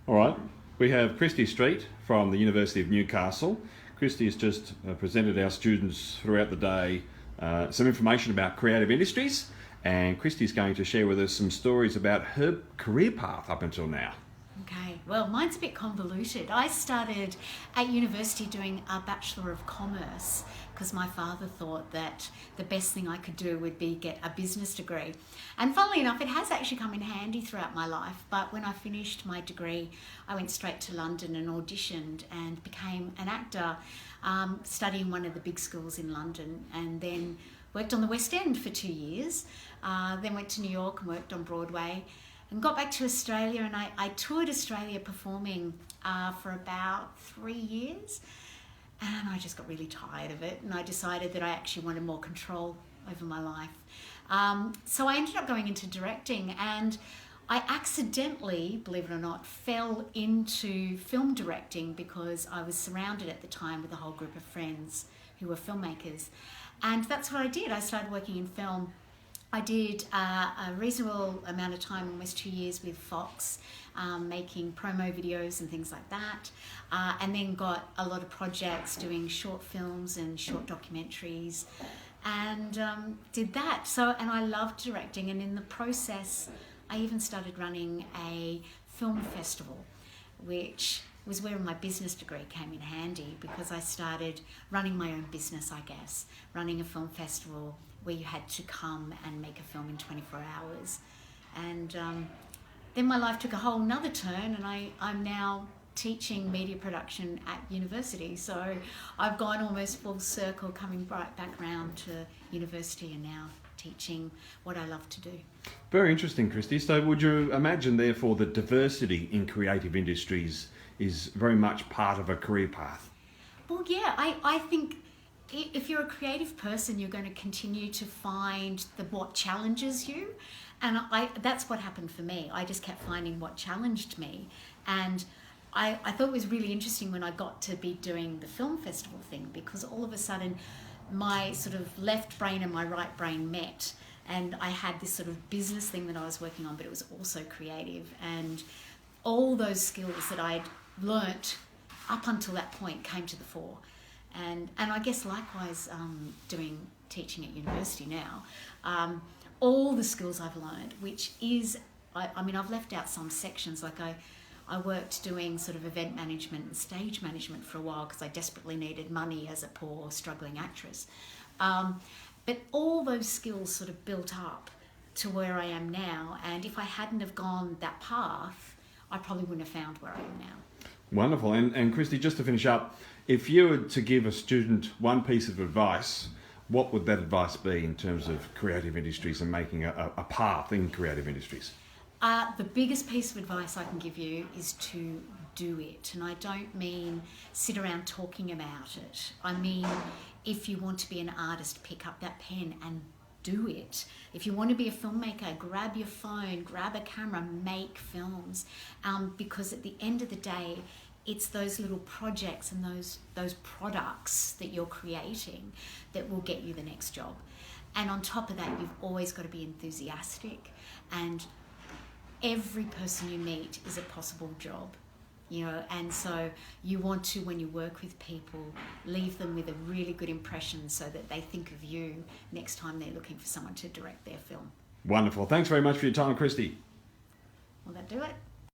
All right, we have Christies Story from the University of Newcastle. Christy has just presented our students throughout the day some information about creative industries, and Christy's going to share with us some stories about her career path up until now. Okay, well, mine's a bit convoluted. I started at university doing a Bachelor of Commerce because my father thought that the best thing I could do would be get a business degree. And funnily enough, it has actually come in handy throughout my life. But when I finished my degree, I went straight to London and auditioned and became an actor, studying one of the big schools in London, and then worked on the West End for 2 years, then went to New York and worked on Broadway, and got back to Australia, and I toured Australia performing for about 3 years, and I just got really tired of it, and I decided that I actually wanted more control over my life. So I ended up going into directing, and I accidentally, believe it or not, fell into film directing because I was surrounded at the time with a whole group of friends who were filmmakers, and that's what I did. I started working in film. I did a reasonable amount of time, almost 2 years, with Fox, making promo videos and things like that, and then got a lot of projects doing short films and short documentaries, and did that. And I loved directing, and in the process, I even started running a film festival, which was where my business degree came in handy, because I started running my own business, I guess, running a film festival where you had to come and make a film in 24 hours. And then my life took a whole nother turn, and I'm now teaching media production at university. So I've gone almost full circle, coming right back around to university and now teaching what I love to do. Very interesting, Christy. So would you imagine, therefore, that diversity in creative industries is very much part of a career path? Well, yeah, I think if you're a creative person, you're going to continue to find what challenges you. And that's what happened for me. I just kept finding what challenged me. And I thought it was really interesting when I got to be doing the film festival thing, because all of a sudden my sort of left brain and my right brain met. And I had this sort of business thing that I was working on, but it was also creative. And all those skills that I'd learnt up until that point came to the fore. And I guess likewise, doing teaching at university now, all the skills I've learned, which is, I mean, I've left out some sections. Like I worked doing sort of event management and stage management for a while because I desperately needed money as a poor, struggling actress. But all those skills sort of built up to where I am now. And if I hadn't have gone that path, I probably wouldn't have found where I am now. Wonderful. And Christy, just to finish up, if you were to give a student one piece of advice, what would that advice be in terms of creative industries and making a path in creative industries? The biggest piece of advice I can give you is to do it. And I don't mean sit around talking about it. I mean, if you want to be an artist, pick up that pen and do it. If you want to be a filmmaker, grab your phone, grab a camera, make films. Because at the end of the day, it's those little projects and those products that you're creating that will get you the next job. And on top of that, you've always got to be enthusiastic, and every person you meet is a possible job, you know, and so you want to, when you work with people, leave them with a really good impression so that they think of you next time they're looking for someone to direct their film. Wonderful. Thanks very much for your time, Christy. Will that do it?